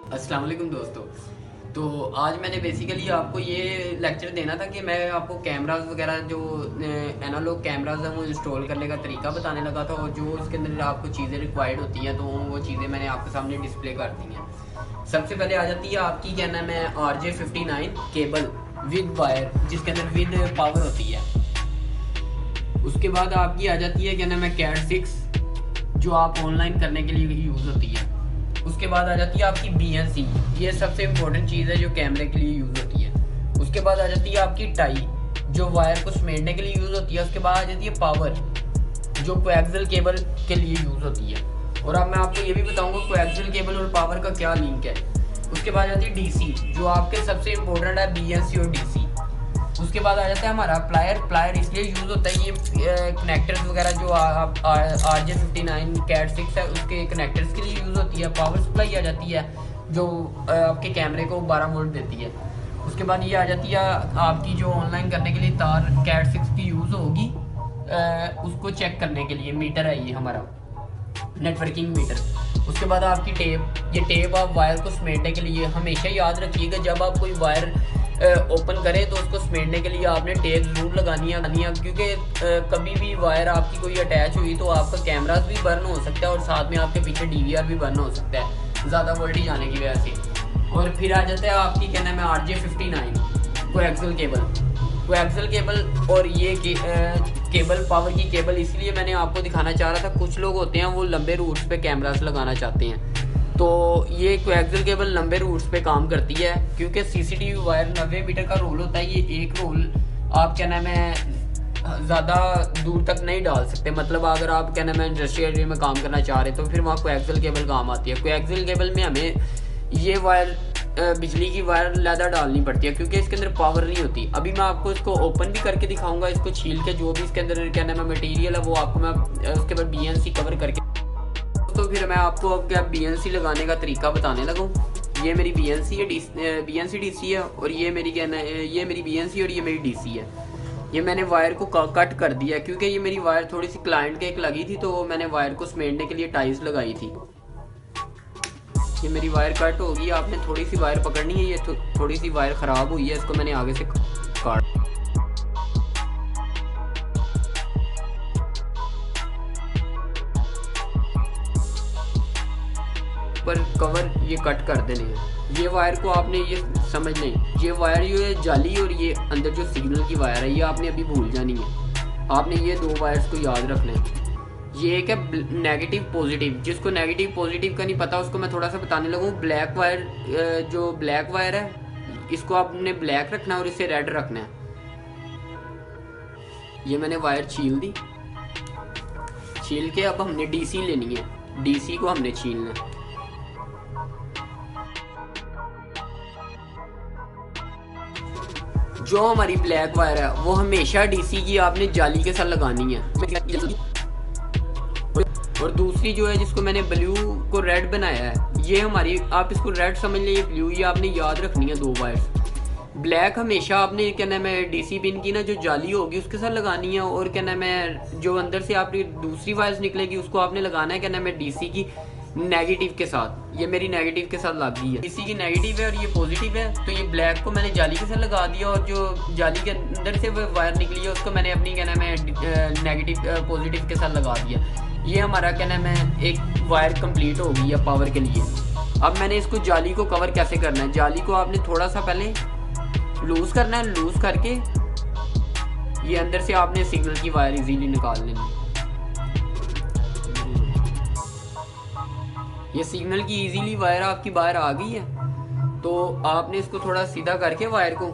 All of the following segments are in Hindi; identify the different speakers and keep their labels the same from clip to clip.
Speaker 1: अस्सलाम वालेकुम दोस्तों। तो आज मैंने बेसिकली आपको ये लेक्चर देना था कि मैं आपको कैमरास वगैरह जो एनालॉग कैमरास हैं वो इंस्टॉल करने का तरीका बताने लगा था, और जो उसके अंदर आपको चीज़ें रिक्वायर्ड होती हैं तो वो चीज़ें मैंने आपके सामने डिस्प्ले कर दी हैं। सबसे पहले आ जाती है आपकी, क्या नाम है, RJ59 केबल विद वायर, जिसके अंदर विद पावर होती है। उसके बाद आपकी आ जाती है, क्या नाम है, कैट 6, जो आप ऑनलाइन करने के लिए यूज़ होती है। उसके बाद आ जाती है आपकी BNC, ये सबसे इम्पोर्टेंट चीज़ है जो कैमरे के लिए यूज़ होती है। उसके बाद आ जाती है आपकी टाई, जो वायर को समेटने के लिए यूज़ होती है। उसके बाद आ जाती है पावर, जो कोएक्सियल केबल के लिए यूज़ होती है। और अब मैं आपको ये भी बताऊंगा कोएक्सियल केबल और पावर का क्या लिंक है। उसके बाद आ जाती है DC, जो आपके सबसे इम्पोर्टेंट है, BNC और DC। उसके बाद आ जाता है हमारा प्लायर इसलिए यूज़ होता है, ये कनेक्टर्स वगैरह जो आप RJ59 कैट 6 है उसके कनेक्टर्स के लिए यूज़ होती है। पावर सप्लाई आ जाती है जो आपके कैमरे को 12 वोल्ट देती है। उसके बाद ये आ जाती है आपकी जो ऑनलाइन करने के लिए तार कैट 6 की यूज़ होगी, उसको चेक करने के लिए मीटर है ये हमारा नेटवर्किंग मीटर। उसके बाद आपकी टेप, ये टेप आप वायर को समेटने के लिए हमेशा याद रखिएगा, जब आप कोई वायर ओपन करें तो उसको समेटने के लिए आपने टेप जरूर लगानी है, क्योंकि कभी भी वायर आपकी कोई अटैच हुई तो आपका कैमरा भी बर्न हो सकता है और साथ में आपके पीछे DVR भी बर्न हो सकता है ज़्यादा वोल्टेज आने की वजह से। और फिर आ जाता है आपकी, क्या नाम है, RJ59 कोएक्सियल केबल। और ये केबल पावर की केबल इसलिए मैंने आपको दिखाना चाह रहा था, कुछ लोग होते हैं वो लंबे रूट्स पे कैमरास लगाना चाहते हैं, तो ये कोएक्सियल केबल लंबे रूट्स पे काम करती है, क्योंकि CCTV वायर 90 मीटर का रोल होता है। ये एक रोल आप, क्या नाम है, ज़्यादा दूर तक नहीं डाल सकते। मतलब अगर आप, क्या नाम है, इंडस्ट्रियल एरिया में काम करना चाह रहे हैं तो फिर वहाँ कोएक्सियल केबल काम आती है। कोएक्सियल केबल में हमें ये वायर बिजली की वायर लैदा डालनी पड़ती है, क्योंकि इसके अंदर पावर नहीं होती। अभी मैं आपको इसको ओपन भी करके दिखाऊंगा, इसको छील के जो भी इसके अंदर, क्या नाम है, मटेरियल है वो आपको मैं उसके बाद BNC कवर करके, तो फिर मैं आपको अब क्या BNC लगाने का तरीका बताने लगूँ। ये मेरी BNC है, BNC DC है, और ये मेरी, क्या ना, ये मेरी BNC और ये मेरी DC है। ये मैंने वायर को कट कर दिया, क्योंकि ये मेरी वायर थोड़ी सी क्लाइंट के एक लगी थी, तो मैंने वायर को समेटने के लिए टाइल्स लगाई थी। ये मेरी वायर कट होगी, आपने थोड़ी सी वायर पकड़नी है। ये थोड़ी सी वायर ख़राब हुई है, इसको मैंने आगे से काट पर कवर ये कट कर देने हैं। ये वायर को आपने, ये समझ लें, ये वायर जो है जाली और ये अंदर जो सिग्नल की वायर है, ये आपने अभी भूल जानी है। आपने ये दो वायर्स को याद रखना है। ये एक है नेगेटिव पॉजिटिव, जिसको नेगेटिव पॉजिटिव का नहीं पता उसको मैं थोड़ा सा बताने लगूँ। ब्लैक वायर, जो ब्लैक वायर है, इसको आपने ब्लैक रखना है और इसे रेड रखना है। ये मैंने वायर छील दी, छील के अब हमने DC लेनी है, DC को हमने छीलना है। जो हमारी ब्लैक वायर है वो हमेशा DC की आपने जाली के साथ लगानी है। और दूसरी जो है, जिसको मैंने ब्लू को रेड बनाया है, ये हमारी, आप इसको रेड समझ लें, ये ब्लू, ये आपने याद रखनी है दो वायर्स। ब्लैक हमेशा आपने, क्या नाम है, DC पिन की ना जो जाली होगी उसके साथ लगानी है, और क्या नाम है, जो अंदर से आपकी दूसरी वायर्स निकलेगी उसको आपने लगाना है, क्या नाम है, DC की नेगेटिव के साथ। ये मेरी नेगेटिव के साथ लग गई है, DC की नेगेटिव है और ये पॉजिटिव है, तो ये ब्लैक को मैंने जाली के साथ लगा दिया, और जो जाली के अंदर से वो वायर निकली है उसको मैंने अपनी, क्या नाम है, नेगेटिव पॉजिटिव के साथ लगा दिया। ये हमारा, क्या नाम है, एक वायर कंप्लीट हो गई है पावर के लिए। अब मैंने इसको जाली को कवर कैसे करना है। जाली को आपने थोड़ा सा पहले लूज करना है, लूज करके ये अंदर से आपने सिग्नल की वायर इजीली निकाल लेनी। ये सिग्नल की इजीली वायर आपकी बाहर आ गई है, तो आपने इसको थोड़ा सीधा करके वायर को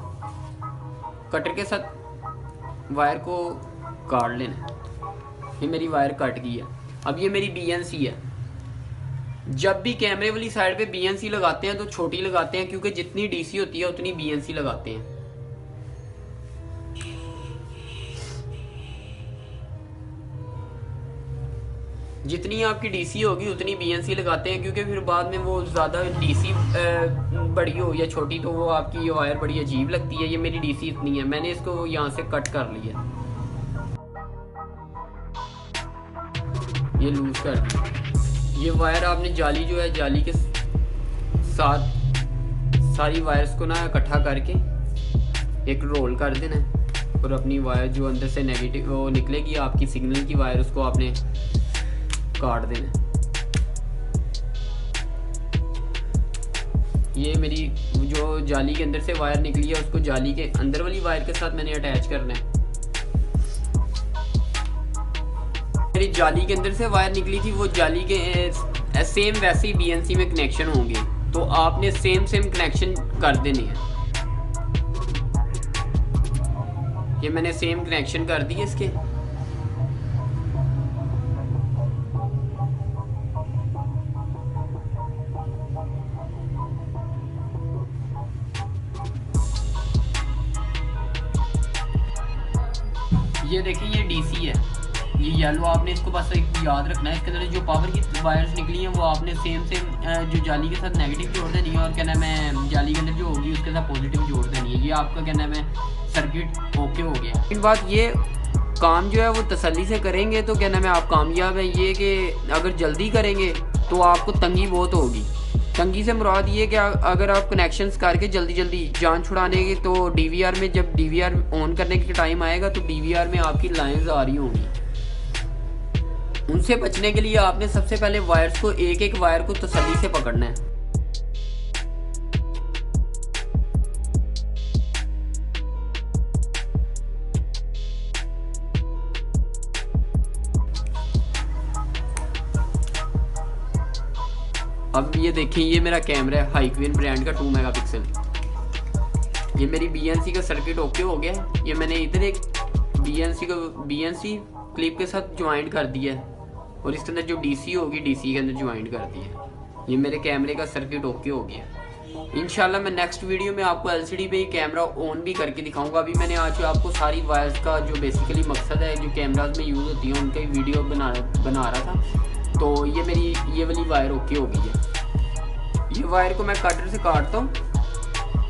Speaker 1: कटर के साथ वायर को काट लेना। ये मेरी वायर कट गई है। अब ये मेरी BNC है। जब भी कैमरे वाली साइड पे BNC लगाते हैं तो छोटी लगाते हैं, क्योंकि जितनी DC होती है उतनी BNC लगाते हैं। जितनी आपकी DC होगी उतनी BNC लगाते हैं, क्योंकि फिर बाद में वो ज़्यादा DC बड़ी हो या छोटी तो वो आपकी ये वायर बड़ी अजीब लगती है। ये मेरी DC इतनी है, मैंने इसको यहाँ से कट कर लिया, ये लूज कर दी। ये वायर आपने जाली जो है, जाली के सारी वायर्स को ना इकट्ठा करके एक रोल कर देना है और अपनी वायर जो अंदर से नेगेटिव वो निकलेगी आपकी सिग्नल की वायर, उसको आपने काट देना है। ये मेरी जो जाली के अंदर से वायर निकली है उसको जाली के अंदर वाली वायर के साथ मैंने अटैच करना है। मेरी जाली के अंदर से वायर निकली थी, वो जाली के सेम वैसे ही BNC में कनेक्शन होंगे, तो आपने सेम कनेक्शन कर देने हैं। ये मैंने सेम कनेक्शन कर दिए इसके। ये देखिए ये DC है, ये येलो, आपने इसको बस एक याद रखना है। इसके अंदर जो पावर की वायर्स निकली हैं वो आपने सेम जो जाली के साथ नेगेटिव जोड़ देनी है और क्या नाम है जाली के अंदर जो होगी उसके साथ पॉजिटिव जोड़ देनी है। ये आपका क्या नाम है सर्किट ओके हो गया। लेकिन बात ये काम जो है वो तसल्ली से करेंगे तो क्या नाम है आप कामयाब हैं। ये कि अगर जल्दी करेंगे तो आपको तंगी बहुत होगी। तंगी से मुराद ये कि अगर आप कनेक्शंस करके जल्दी जान छुड़ाने की, तो DVR में जब DVR ऑन करने का टाइम आएगा तो DVR में आपकी लाइंस आ रही होंगी। उनसे बचने के लिए आपने सबसे पहले वायर्स को एक एक वायर को तसल्ली से पकड़ना है। अब ये देखिए ये मेरा कैमरा है हाईक्विन ब्रांड का 2 मेगापिक्सल। ये मेरी BNC का सर्किट ओके हो गया है। ये मैंने इधर एक BNC क्लिप के साथ ज्वाइंट कर दिया है और इसके अंदर जो DC होगी DC के अंदर ज्वाइंट कर दिया है। ये मेरे कैमरे का सर्किट ओके हो गया। इंशाल्लाह मैं नेक्स्ट वीडियो में आपको LCD पे ही कैमरा ऑन भी करके दिखाऊंगा। अभी मैंने आज आपको सारी वायर्स का जो बेसिकली मकसद है जो कैमराज में यूज़ होती है उनका वीडियो बना रहा था। तो ये मेरी ये वाली वायर ओके हो गई है। ये वायर को मैं कटर से काटता हूँ।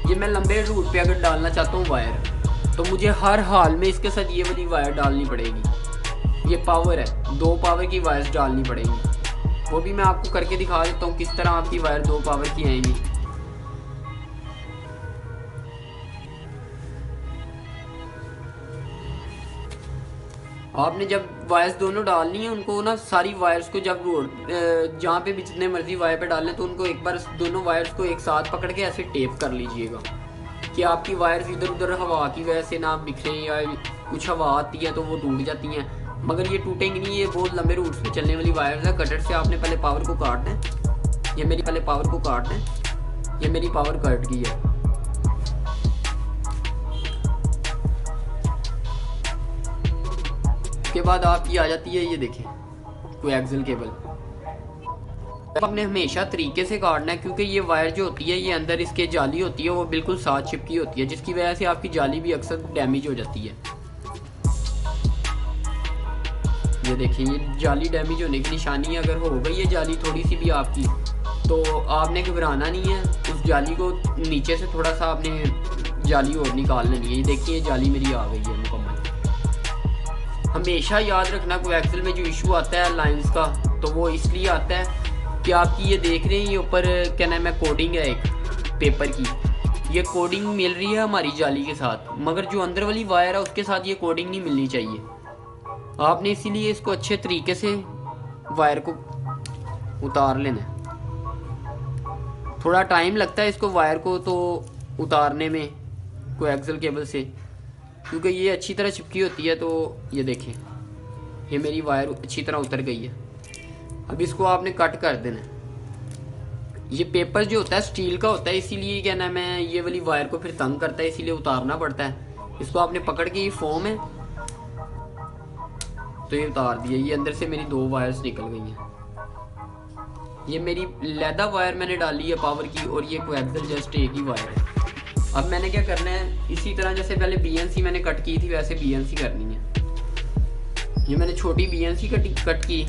Speaker 1: ये मैं लंबे रूट पे अगर डालना चाहता हूँ वायर, तो मुझे हर हाल में इसके साथ ये वाली वायर डालनी पड़ेगी। ये पावर है, 2 पावर की वायर्स डालनी पड़ेगी। वो भी मैं आपको करके दिखा देता हूँ किस तरह आपकी वायर 2 पावर की आएंगी। आपने जब वायर्स दोनों डालनी है उनको ना सारी वायर्स को जब जहाँ पे भी जितने मर्जी वायर पे डालने तो उनको एक बार दोनों वायर्स को एक साथ पकड़ के ऐसे टेप कर लीजिएगा कि आपकी वायर्स इधर उधर हवा की वजह से ना बिखरे, या कुछ हवा आती है तो वो टूट जाती हैं। मगर ये टूटेंगी नहीं, ये बहुत लंबे रूट्स पे चलने वाली वायर्स है। कटर से आपने पहले पावर को काटना है। ये मेरी ये मेरी पावर कट गई है। उसके बाद आपकी आ जाती है ये देखें कोएक्सियल केबल। आपने हमेशा तरीके से काटना है क्योंकि ये वायर जो होती है ये अंदर इसके जाली होती है वो बिल्कुल साथ चिपकी होती है, जिसकी वजह से आपकी जाली भी अक्सर डैमेज हो जाती है। ये देखिए ये जाली डैमेज होने की निशानी है। अगर हो गई ये जाली थोड़ी सी भी आपकी, तो आपने घबराना नहीं है। उस जाली को नीचे से थोड़ा सा आपने जाली और निकाल लेनी है। ये देखिए जाली मेरी आ गई है मुकम्मल। हमेशा याद रखना कोएक्सियल में जो इशू आता है लाइंस का, तो वो इसलिए आता है कि आपकी ये देख रहे हैं ये ऊपर क्या नाम है कोडिंग है एक पेपर की, ये कोडिंग मिल रही है हमारी जाली के साथ, मगर जो अंदर वाली वायर है उसके साथ ये कोडिंग नहीं मिलनी चाहिए। आपने इसीलिए इसको अच्छे तरीके से वायर को उतार लेना है। थोड़ा टाइम लगता है इसको वायर को तो उतारने में कोएक्सियल केबल से, क्योंकि ये अच्छी तरह चिपकी होती है। तो ये देखें ये मेरी वायर अच्छी तरह उतर गई है। अब इसको आपने कट कर देना है। ये पेपर जो होता है स्टील का होता है, इसीलिए क्या नाम है ये वाली वायर को फिर तंग करता है, इसीलिए उतारना पड़ता है। इसको आपने पकड़ के, ये फोम है तो ये उतार दिया। ये अंदर से मेरी 2 वायर्स निकल गई हैं। ये मेरी लैदा वायर मैंने डाली है पावर की, और ये कोएक्सियल जस्ट एक ही वायर है। अब मैंने क्या करना है, इसी तरह जैसे पहले BNC मैंने कट की थी वैसे BNC करनी है। ये मैंने छोटी BNC कट की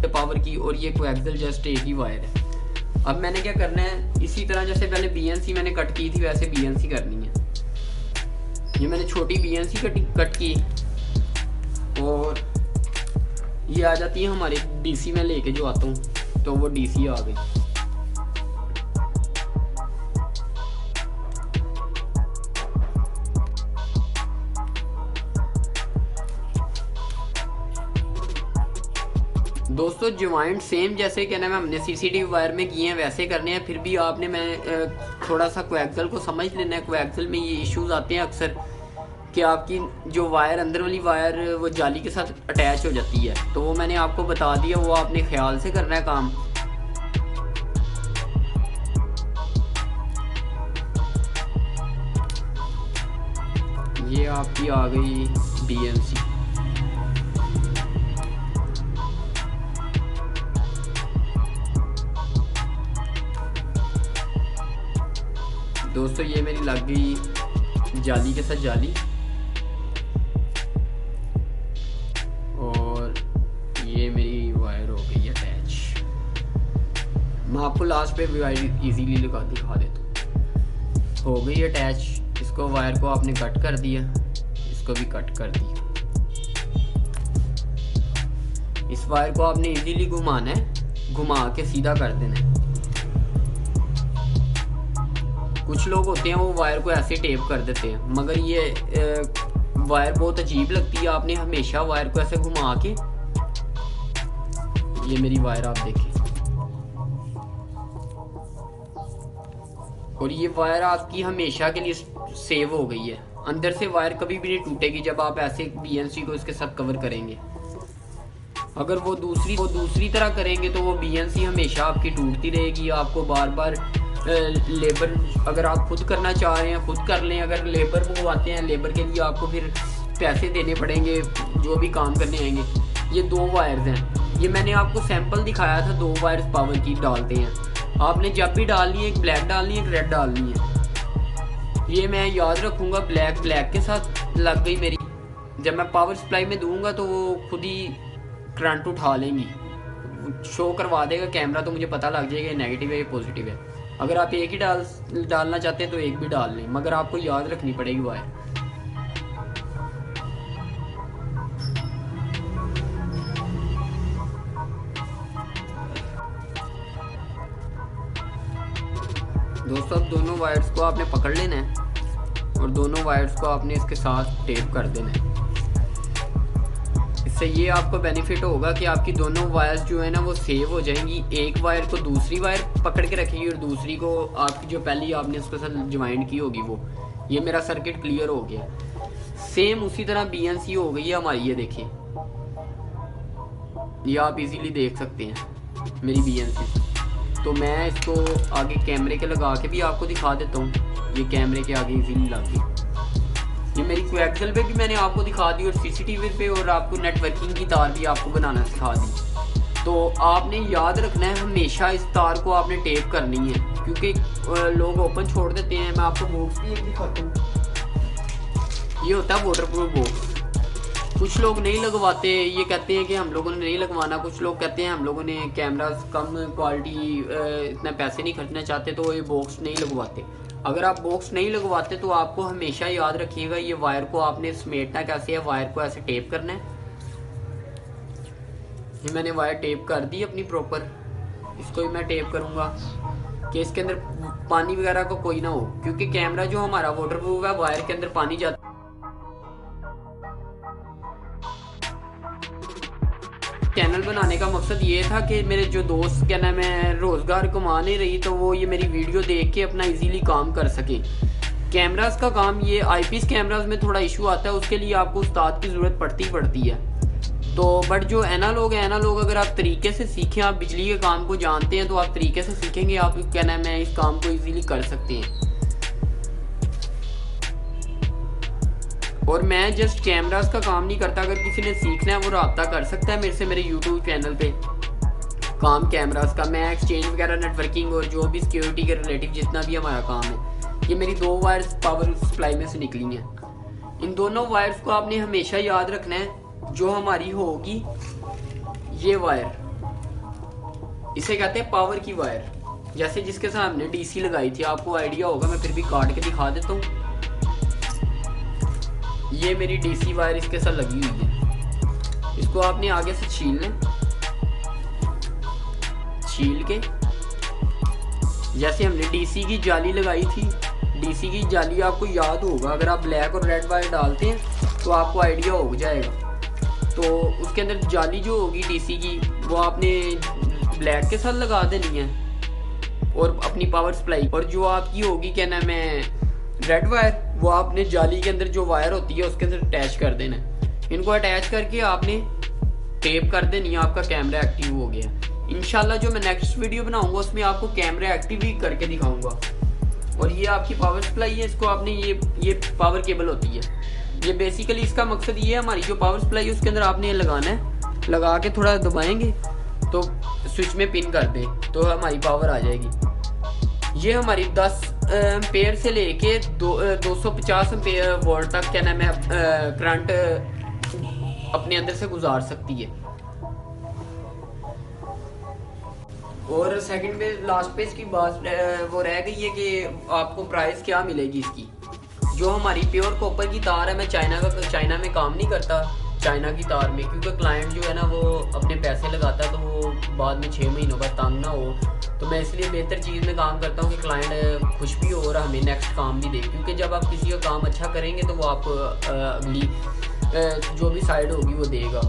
Speaker 1: पावर की, और ये कोएक्सियल जस्ट एक ही वायर है। अब मैंने क्या करना है, इसी तरह जैसे पहले BNC मैंने कट की थी वैसे BNC करनी है। ये मैंने छोटी BNC कट की, और ये आ जाती है हमारे DC में लेके जो आता हूँ, तो वो DC आ गई। दोस्तों ज्वाइंट सेम जैसे क्या नाम है हमने सीसीटीवी वायर में किए हैं वैसे करने हैं, फिर भी आपने थोड़ा सा कोएक्सल को समझ लेना है। कोएक्सल में ये इश्यूज आते हैं अक्सर कि आपकी जो वायर अंदर वाली वायर वो जाली के साथ अटैच हो जाती है, तो वो मैंने आपको बता दिया, वो आपने ख्याल से करना है काम। ये आपकी आ गई BNC। दोस्तों ये मेरी लग गई जाली के साथ जाली, और ये मेरी वायर हो गई अटैच। मैं आपको लास्ट पे वायर इजीली दिखा देता हूँ। हो गई अटैच। इसको वायर को आपने कट कर दिया, इसको भी कट कर दिया। इस वायर को आपने इजीली घुमाना है, घुमा के सीधा कर देना है। कुछ लोग होते हैं वो वायर को ऐसे टेप कर देते हैं, मगर ये वायर बहुत अजीब लगती है। आपने हमेशा वायर को ऐसे घुमा के, ये मेरी वायर आप देखिए, और ये वायर आपकी हमेशा के लिए सेव हो गई है। अंदर से वायर कभी भी नहीं टूटेगी जब आप ऐसे BNC को इसके साथ कवर करेंगे। अगर वो दूसरी तरह करेंगे तो वो BNC हमेशा आपकी टूटती रहेगी। आपको बार बार लेबर, अगर आप खुद करना चाह रहे हैं खुद कर लें, अगर लेबर मंगवाते हैं लेबर के लिए आपको फिर पैसे देने पड़ेंगे जो भी काम करने आएंगे। ये 2 वायर्स हैं, ये मैंने आपको सैंपल दिखाया था। 2 वायर्स पावर की डालते हैं। आपने जब भी डालनी है, एक ब्लैक डालनी है, एक रेड डालनी है। ये मैं याद रखूँगा। ब्लैक के साथ लग गई मेरी। जब मैं पावर सप्लाई में दूंगा तो वो खुद ही करंट उठा लेंगी, शो करवा देगा कैमरा, तो मुझे पता लग जाएगा ये नेगेटिव है ये पॉजिटिव है। अगर आप एक ही डालना चाहते हैं तो एक भी डाल लें, मगर आपको याद रखनी पड़ेगी वायर। दोस्तों अब दोनों वायर्स को आपने पकड़ लेना है और दोनों वायर्स को आपने इसके साथ टेप कर देना है। इससे ये आपको बेनिफिट होगा कि आपकी दोनों वायर्स जो है ना वो सेव हो जाएंगी। एक वायर को दूसरी वायर पकड़ के रखेगी और दूसरी को आपकी जो पहली आपने उसके साथ ज्वाइंट की होगी वो। ये मेरा सर्किट क्लियर हो गया। सेम उसी तरह BNC हो गई है हमारी। ये देखिए, ये आप इजीली देख सकते हैं मेरी BNC। तो मैं इसको आगे कैमरे के लगा के भी आपको दिखा देता हूँ। ये कैमरे के आगे इजीली लग गई। ये मेरी कोएक्सल पे भी मैंने आपको दिखा दी और CCTV पे, और आपको नेटवर्किंग की तार भी आपको बनाना सिखा दी। तो आपने याद रखना है हमेशा इस तार को आपने टेप करनी है, क्योंकि लोग ओपन छोड़ देते हैं। मैं आपको बॉक्स भी एक दिखाता हूँ। ये होता है वाटरप्रूफ बॉक्स। कुछ लोग नहीं लगवाते, ये कहते हैं कि हम लोगों ने नहीं लगवाना। कुछ लोग कहते हैं हम लोगों ने कैमरास कम क्वालिटी, इतना पैसे नहीं खर्चना चाहते, तो ये बॉक्स नहीं लगवाते। अगर आप बॉक्स नहीं लगवाते तो आपको हमेशा याद रखिएगा ये वायर को आपने समेटना कैसे है। वायर को ऐसे टेप करना है। ये मैंने वायर टेप कर दी अपनी प्रॉपर। इसको भी मैं टेप करूंगा कि इसके अंदर पानी वगैरह को कोई ना हो, क्योंकि कैमरा जो हमारा वाटरप्रूफ है, वायर के अंदर पानी जाता। चैनल बनाने का मकसद ये था कि मेरे जो दोस्त क्या नाम है रोजगार कमा नहीं रही, तो वो ये मेरी वीडियो देख के अपना इजीली काम कर सके। कैमरास का काम, ये आईपीएस कैमरास में थोड़ा इशू आता है, उसके लिए आपको उस्ताद की ज़रूरत पड़ती है। तो बट जो एनालॉग है, एनालॉग अगर आप तरीके से सीखें, आप बिजली के काम को जानते हैं तो आप तरीके से सीखेंगे, आप क्या नाम है इस काम को इजीली कर सकते हैं। और मैं जस्ट कैमरास का काम नहीं करता। अगर किसी ने सीखना है वो रब्ता कर सकता है मेरे से, मेरे यूट्यूब चैनल पे काम कैमरास का। मैं एक्सचेंज वगैरह, नेटवर्किंग और जो भी सिक्योरिटी के रिलेटिव जितना भी हमारा काम है, ये मेरी 2 वायर्स पावर सप्लाई में से निकली हैं। इन दोनों वायर्स को आपने हमेशा याद रखना है। जो हमारी होगी ये वायर, इसे कहते हैं पावर की वायर। जैसे जिसके सामने DC लगाई थी, आपको आइडिया होगा, मैं फिर भी काट के दिखा देता हूँ। ये मेरी DC वायर इसके साथ लगी हुई है। इसको आपने आगे से छील लें, छील के जैसे हमने DC की जाली लगाई थी। DC की जाली आपको याद होगा, अगर आप ब्लैक और रेड वायर डालते हैं तो आपको आइडिया हो जाएगा। तो तो उसके अंदर जाली जो होगी डीसी की वो आपने ब्लैक के साथ लगा देनी है, और अपनी पावर सप्लाई, और जो आपकी होगी क्या नाम है रेड वायर, वो आपने जाली के अंदर जो वायर होती है उसके अंदर अटैच कर देना है। इनको अटैच करके आपने टेप कर देनी है, आपका कैमरा एक्टिव हो गया। इंशाल्लाह जो मैं नेक्स्ट वीडियो बनाऊंगा उसमें आपको कैमरा एक्टिव भी करके दिखाऊंगा। और ये आपकी पावर सप्लाई है, इसको आपने ये पावर केबल होती है, ये बेसिकली इसका मकसद ये है, हमारी जो पावर सप्लाई है उसके अंदर आपने लगाना है, लगा के थोड़ा दबाएंगे तो स्विच में पिन कर दें तो हमारी पावर आ जाएगी। ये हमारी 10 एम्पेयर से लेके 250 एम्पेयर वोल्ट तक क्या नाम है करंट अपने अंदर से गुजार सकती है। और सेकंड पे लास्ट पे इसकी बात वो रह गई है कि आपको प्राइस क्या मिलेगी इसकी। जो हमारी प्योर कॉपर की तार है, मैं चाइना में काम नहीं करता चाइना की तार में, क्योंकि क्लाइंट जो है ना वो अपने पैसे लगाता है तो वो बाद में 6 महीनों बाद तंग ना हो, तो मैं इसलिए बेहतर चीज़ में काम करता हूँ कि क्लाइंट खुश भी हो और हमें नेक्स्ट काम भी दे। क्योंकि जब आप किसी का काम अच्छा करेंगे तो वो आपको अगली जो भी साइड होगी वो देगा।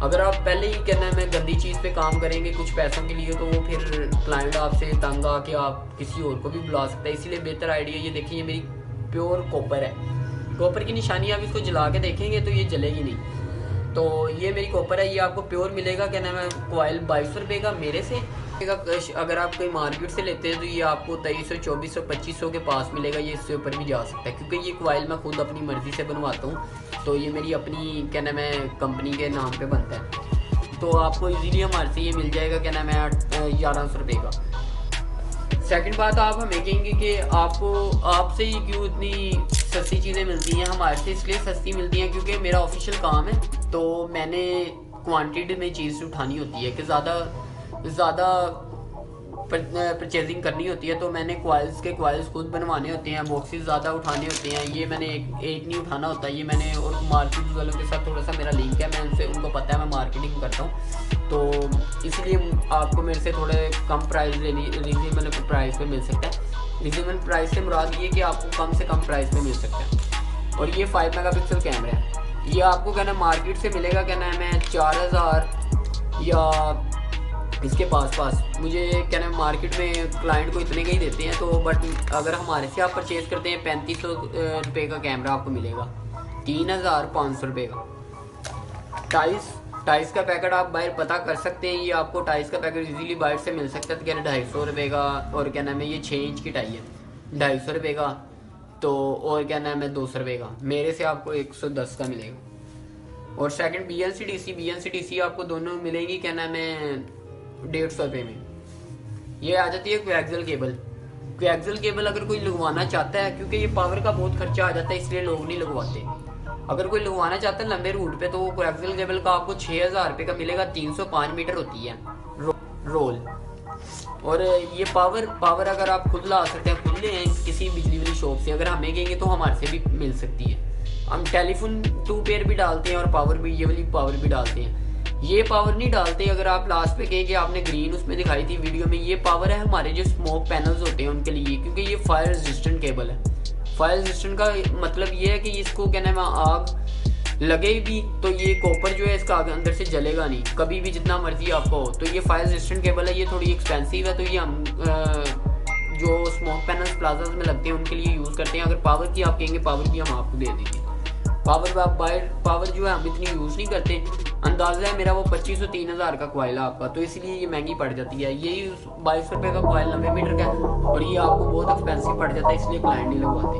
Speaker 1: अगर आप पहले ही कहना है मैं गंदी चीज़ पे काम करेंगे कुछ पैसों के लिए, तो वो फिर क्लाइंट आपसे तंग आके आप किसी और को भी बुला सकता है। इसीलिए बेहतर आइडिया, ये देखिए ये मेरी प्योर कॉपर है, कॉपर की निशानी, आप इसको जला के देखेंगे तो ये जलेगी नहीं। तो ये मेरी कॉपर है, ये आपको प्योर मिलेगा क्या नाम है कॉइल 2200 रुपये का मेरे से। अगर आप कोई मार्केट से लेते हैं तो ये आपको 2300, 2400, 2500 के पास मिलेगा, ये इससे ऊपर भी जा सकता है, क्योंकि ये कॉइल मैं खुद अपनी मर्ज़ी से बनवाता हूँ, तो ये मेरी अपनी क्या नाम है कंपनी के नाम पे बनता है। तो आपको इजीली हमारे से ये मिल जाएगा क्या नाम है 1100 रुपये का। सेकंड बात, आप हमें कहेंगे कि आपसे ही क्यों इतनी सस्ती चीज़ें मिलती हैं। हमारे से इसलिए सस्ती मिलती हैं क्योंकि मेरा ऑफिशियल काम है, तो मैंने क्वांटिटी में चीज़ उठानी होती है कि ज़्यादा परचेजिंग करनी होती है, तो मैंने कॉइल्स खुद बनवाने होते हैं, बॉक्सेस ज़्यादा उठाने होते हैं। ये मैंने एक नहीं उठाना होता, ये मैंने, और मार्केट वालों के साथ थोड़ा सा मेरा लिंक है, मैं उनसे, उनको पता है मैं मार्केटिंग करता हूँ, तो इसलिए आपको मेरे से थोड़े कम प्राइस रीजनेबल प्राइस पे मिल सकता है। रीजनेबल प्राइस से मुराद ये कि आपको कम से कम प्राइस पे मिल सकता है। और ये 5 मेगापिक्सल कैमरा है, ये आपको कहना मार्केट से मिलेगा क्या नाम है 4000 या इसके पास मुझे क्या नाम मार्केट में क्लाइंट को इतने का ही देते हैं, तो बट अगर हमारे से आप परचेज़ करते हैं 3500 रुपये का कैमरा आपको मिलेगा 3500 रुपये का। टाइस का पैकेट आप बाहर पता कर सकते हैं, ये आपको टाइस का पैकेट इजीली बाहर से मिल सकता है, तो क्या 250 रुपये का, और क्या नाम है ये 6 इंच की टाई है 250 रुपये का, तो और क्या नाम है 200 रुपये का, मेरे से आपको 110 का मिलेगा। और सेकंड BNC DC आपको दोनों मिलेंगी क्या नाम है 150 रुपये में। ये आ जाती है कोएक्सियल केबल अगर कोई लगवाना चाहता है, क्योंकि ये पावर का बहुत खर्चा आ जाता है इसलिए लोग नहीं लगवाते। अगर कोई लगवाना चाहता है लंबे रूट पे, तो वो कोएक्सियल केबल का आपको 6000 रुपये का मिलेगा, 305 मीटर होती है रोल। और ये पावर अगर आप खुद ला सकते हैं, खुद ले आए किसी बिजली वाली शॉप से, अगर हमें कहेंगे तो हमारे से भी मिल सकती है। हम टेलीफोन 2 पेयर भी डालते हैं और पावर भी, ये वाली पावर भी डालते हैं। ये पावर नहीं डालते, अगर आप लास्ट पे कहें कि आपने ग्रीन उसमें दिखाई थी वीडियो में, ये पावर है हमारे जो स्मोक पैनल्स होते हैं उनके लिए, क्योंकि ये फायर रेजिस्टेंट केबल है। फायर रेजिस्टेंट का मतलब ये है कि इसको क्या नाम है आग लगे भी तो ये कॉपर जो है इसका अंदर से जलेगा नहीं कभी भी, जितना मर्जी आपको हो। तो ये फायर रेजिस्टेंट केबल है, ये थोड़ी एक्सपेंसिव है, तो ये हम जो स्मोक पैनल्स प्लाजाज में लगते हैं उनके लिए यूज़ करते हैं। अगर पावर की आप कहेंगे, पावर भी हम आपको दे देंगे। पावर जो है हम इतनी यूज़ नहीं करते, अंदाज़ा है मेरा वो 2500-3000 का कॉइल है आपका, तो इसलिए ये महंगी पड़ जाती है। यही 2200 रुपये का कॉइल 90 मीटर का है, और ये आपको बहुत एक्सपेंसिव पड़ जाता है, इसलिए क्लाइंट नहीं लगवाते।